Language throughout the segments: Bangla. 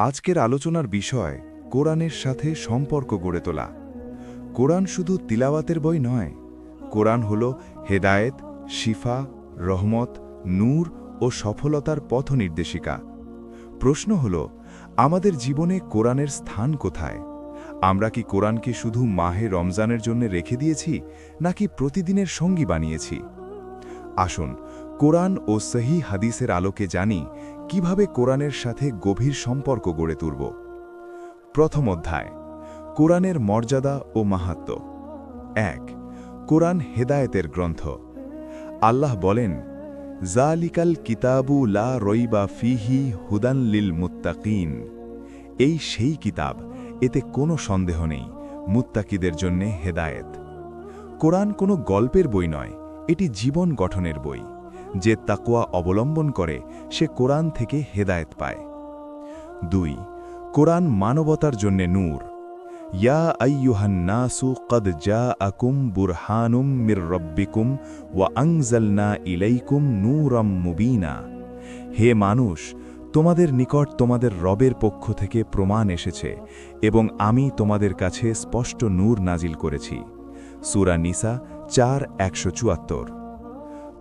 আজকের আলোচনার বিষয় কোরআনের সাথে সম্পর্ক গড়ে তোলা। কোরআন শুধু তিলাওয়াতের বই নয়, কোরআন হল হেদায়েত, শিফা, রহমত, নূর ও সফলতার পথ নির্দেশিকা। প্রশ্ন হল, আমাদের জীবনে কোরআনের স্থান কোথায়? আমরা কি কোরআনকে শুধু মাহে রমজানের জন্য রেখে দিয়েছি, নাকি প্রতিদিনের সঙ্গী বানিয়েছি? আসুন কোরআন ও সহি হাদিসের আলোকে জানি কিভাবে কোরআনের সাথে গভীর সম্পর্ক গড়ে তুলব। প্রথম অধ্যায়, কোরআনের মর্যাদা ও মাহাত্ম্য। ১. কোরআন হেদায়েতের গ্রন্থ। আল্লাহ বলেন, জালিকাল কিতাবু লা রইবা ফিহি হুদান লিল মুত্তাকিন। এই সেই কিতাব, এতে কোনো সন্দেহ নেই, মুত্তাকিদের জন্যে হেদায়েত। কোরআন কোনো গল্পের বই নয়, এটি জীবন গঠনের বই। যে তাকওয়া অবলম্বন করে সে কোরআন থেকে হেদায়েত পায়। ২. কোরআন মানবতার জন্যে নূর। ইয়া আইয়ুহান নাসু কদ জাআকুম বুরহানুম মির রব্বিকুম ওয়া আনজালনা ইলাইকুম নূরাম মুবিনা। হে মানুষ, তোমাদের নিকট তোমাদের রবের পক্ষ থেকে প্রমাণ এসেছে এবং আমি তোমাদের কাছে স্পষ্ট নূর নাজিল করেছি। সূরা নিসা ৪:১৭৪।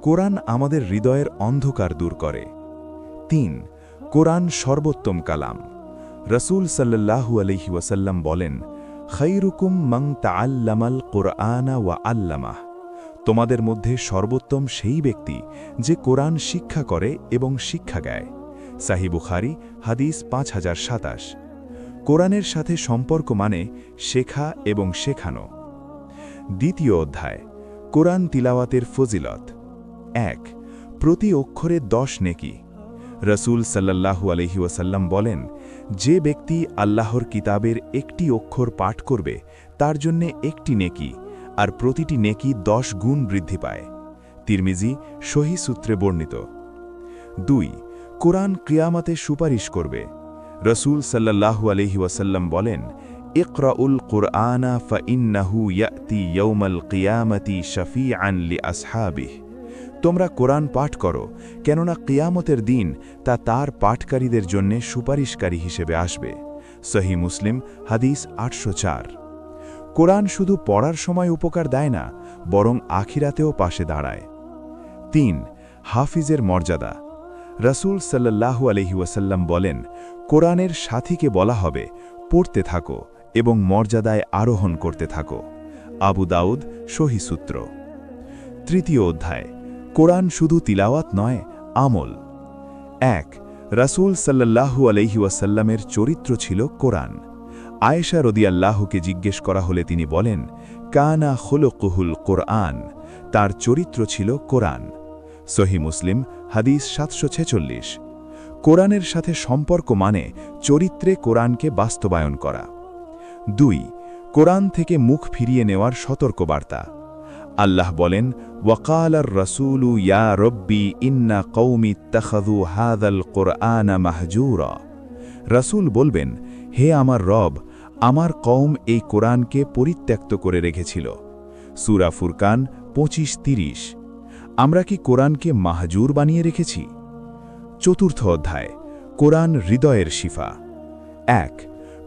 কোরআন আমাদের হৃদয়ের অন্ধকার দূর করে। ৩. কোরআন সর্বোত্তম কালাম। রাসূল সাল্লাল্লাহু আলাইহি ওয়াসাল্লাম বলেন, খায়রুকুম মান তাআল্লামাল কুরআনা ওয়া আল্লামাহ। তোমাদের মধ্যে সর্বোত্তম সেই ব্যক্তি যে কোরআন শিক্ষা করে এবং শিক্ষা দেয়। সহিহ বুখারী হাদিস ৫০২৭। কোরআনের সাথে সম্পর্ক মানে শেখা এবং শেখানো। দ্বিতীয় অধ্যায়, কোরআন তিলাওয়াতের ফজিলত। ১. প্রতি অক্ষরে ১০ নেকি। রাসূল সাল্লাল্লাহু আলাইহি ওয়াসাল্লাম বলেন, যে ব্যক্তি আল্লাহর কিতাবের একটি অক্ষর পাঠ করবে তার জন্যে একটি নেকি, আর প্রতিটি নেকি ১০ গুণ বৃদ্ধি পায়। তিরমিজি সহিহ সূত্রে বর্ণিত। ২. কোরআন কিয়ামতে সুপারিশ করবে। রাসূল সাল্লাল্লাহু আলাইহি ওয়াসাল্লাম বলেন, ইকরাউল কুরআনা ফাইন্নাহু ইয়াতি ইয়াউমাল কিয়ামতি শাফিআন লিআসহাবিহি। তোমরা কোরআন পাঠ করো, কেননা কিয়ামতের দিন তা তার পাঠকারীদের জন্য সুপারিশকারী হিসেবে আসবে। সহিহ মুসলিম হাদিস ৮০৪। কোরআন শুধু পড়ার সময় উপকার দেয় না, বরং আখিরাতেও পাশে দাঁড়ায়। ৩. হাফিজের মর্যাদা। রাসূল সাল্লাল্লাহু আলাইহি ওয়াসাল্লাম বলেন, কোরআনের সাথীকে বলা হবে, পড়তে থাকো এবং মর্যাদায় আরোহণ করতে থাকো। আবু দাউদ সহিহ সূত্র। তৃতীয় অধ্যায়, কোরআন শুধু তিলাওয়াত নয়, আমল। ১. রাসূল সাল্লাল্লাহু আলাইহি ওয়াসাল্লামের চরিত্র ছিল কোরআন। আয়েশা রাদিয়াল্লাহুকে জিজ্ঞেস করা হলে তিনি বলেন, কানা খুলুকুহুল কোরআন। তার চরিত্র ছিল কোরআন। সহিহ মুসলিম হাদিস ৭৪৬। কোরআনের সাথে সম্পর্ক মানে চরিত্রে কোরআনকে বাস্তবায়ন করা। ২. কোরআন থেকে মুখ ফিরিয়ে নেওয়ার সতর্কবার্তা। আল্লাহ বলেন, ওয়াকালার রাসূলু ইয়া রব্বি ইন্না কওমি ইত্তাখাযু হাযাল কুরআনা মাহজুরা। রাসূল বলবেন, হে আমার রব, আমার কওম এই কোরআনকে পরিত্যক্ত করে রেখেছিল। সূরা ফুরকান ২৫-৩০। আমরা কি কোরআনকে মাহজুর বানিয়ে রেখেছি? চতুর্থ অধ্যায়, কোরআন হৃদয়ের শিফা। ১.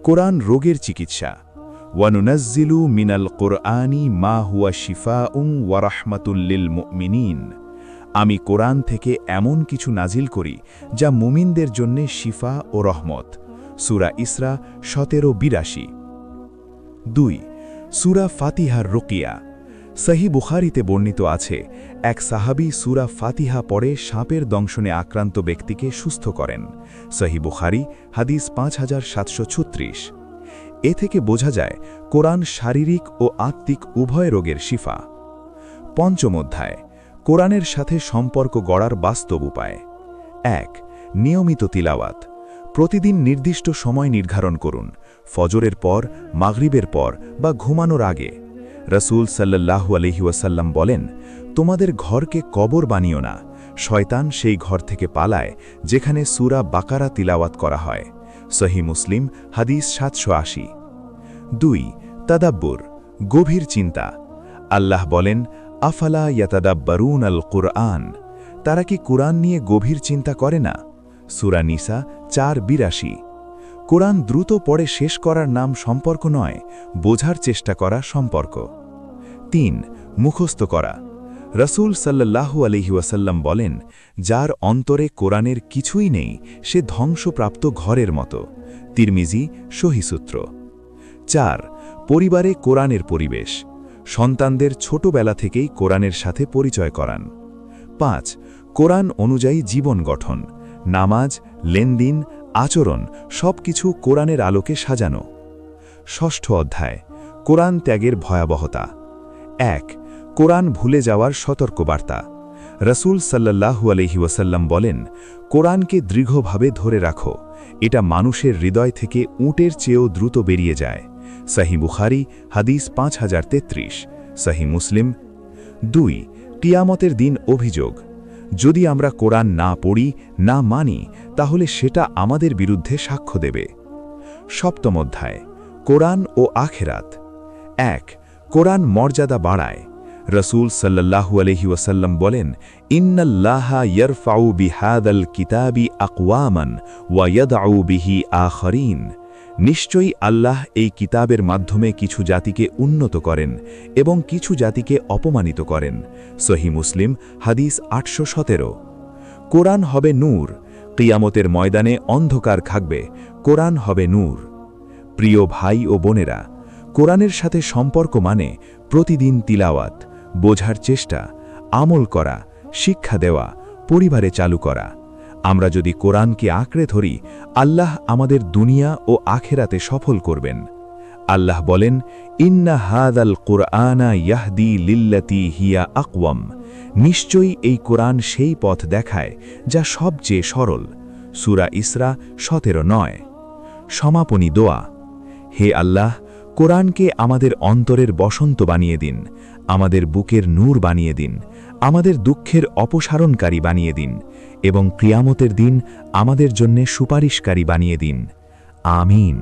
কোরআন রোগের চিকিৎসা। ওয়ানুনাজ্জিলু মিনাল কুরআনি মা হুয়া শিফাউন ওয়া রাহমাতুল লিল মুমিনিন। আমি কোরআন থেকে এমন কিছু নাজিল করি যা মুমিনদের জন্য শিফা ও রহমত। সূরা ইসরা ১৭-৮২। ২. সূরা ফাতিহার রুকিয়া। সহিহ বুখারীতে বর্ণিত আছে, এক সাহাবী সূরা ফাতিহা পড়ে সাপের দংশনে আক্রান্ত ব্যক্তিকে সুস্থ করেন। সহিহ বুখারী হাদিস ৫৭৩৬। এ থেকে বোঝা যায় কোরআন শারীরিক ও আত্মিক উভয় রোগের শিফা। পঞ্চম অধ্যায়, কোরআনের সাথে সম্পর্ক গড়ার বাস্তব উপায়। ১. নিয়মিত তিলাওয়াত। প্রতিদিন নির্দিষ্ট সময় নির্ধারণ করুন, ফজরের পর, মাগরিবের পর বা ঘুমানোর আগে। রাসূল সাল্লাল্লাহু আলাইহি ওয়াসাল্লাম বলেন, তোমাদের ঘরকে কবর বানিও না, শয়তান সেই ঘর থেকে পালায় যেখানে সূরা বাকারা তিলাওয়াত করা হয়। সহিহ মুসলিম হাদিস ৭৮০। ২. তাদাব্বুর, গভীর চিন্তা। আল্লাহ বলেন, আফালা ইয়াতাদাব্বারুন আল কুরআন। তারা কি কুরআন নিয়ে গভীর চিন্তা করে না? সূরা নিসা ৪:৮২। কোরআন দ্রুত পড়ে শেষ করার নাম সম্পর্ক নয়, বোঝার চেষ্টা করা সম্পর্ক। ৩. মুখস্থ করা। রাসূল সাল্লাল্লাহু আলাইহি ওয়াসাল্লাম বলেন, যার অন্তরে কোরআনের কিছুই নেই সে ধ্বংসপ্রাপ্ত ঘরের মতো। তিরমিজি, সহিহ সূত্র। ৪. পরিবারে কোরআনের পরিবেশ। সন্তানদের ছোটবেলা থেকেই কোরআনের সাথে পরিচয় করান। ৫. কোরআন অনুযায়ী জীবন গঠন। নামাজ, লেনদিন, আচরণ সবকিছু কোরআনের আলোকে সাজানো। ষষ্ঠ অধ্যায়, কোরআন ত্যাগের ভয়াবহতা। ১. কোরআন ভুলে যাওয়ার সতর্কবার্তা। রাসূল সাল্লাল্লাহু আলাইহি ওয়াসাল্লাম বলেন, কোরআনকে দৃঢ়ভাবে ধরে রাখো, এটা মানুষের হৃদয় থেকে উটের চেয়েও দ্রুত বেরিয়ে যায়। সহিহ বুখারী, হাদিস 5033, সহিহ মুসলিম। ২. কিয়ামতের দিন অভিযোগ। যদি আমরা কোরআন না পড়ি, না মানি, তাহলে সেটা আমাদের বিরুদ্ধে সাক্ষ্য দেবে। সপ্তম অধ্যায়, কোরআন ও আখিরাত। ১. কোরআন মর্যাদা বাড়ায়। রাসূল সাল্লাল্লাহু আলাইহি ওয়াসাল্লাম বলেন, ইন্নাল্লাহা ইয়ারফাউ বিহাদাল কিতাবি আকওয়ামান ওয়া ইয়াদউ বিহি আখারিন। নিশ্চয়ই আল্লাহ এই কিতাবের মাধ্যমে কিছু জাতিকে উন্নত করেন এবং কিছু জাতিকে অপমানিত করেন। সহিহ মুসলিম, হাদিস 817। কোরআন হবে নূর। কিয়ামতের ময়দানে অন্ধকার থাকবে, কোরআন হবে নূর। প্রিয় ভাই ও বোনেরা, কোরআনের সাথে সম্পর্ক মানে প্রতিদিন তিলাওয়াত, বোঝার চেষ্টা, আমল করা, শিক্ষা দেওয়া, পরিবারে চালু করা। আমরা যদি কোরআনকে আঁকড়ে ধরি, আল্লাহ আমাদের দুনিয়া ও আখেরাতে সফল করবেন। আল্লাহ বলেন, ইন্না হাদাল কুরআনা ইয়াহদি লিল্লাতি হিয়া আকওয়াম। নিশ্চয়ই এই কোরআন সেই পথ দেখায় যা সবচেয়ে সরল। সূরা ইসরা 17:9। সমাপনী দোয়া। হে আল্লাহ, কোরআনকে আমাদের অন্তরের বসন্ত বানিয়ে দিন, আমাদের বুকের নূর বানিয়ে দিন, আমাদের দুঃখের অপসারণকারী বানিয়ে দিন এবং কিয়ামতের দিন আমাদের জন্যে সুপারিশকারী বানিয়ে দিন। আমিন।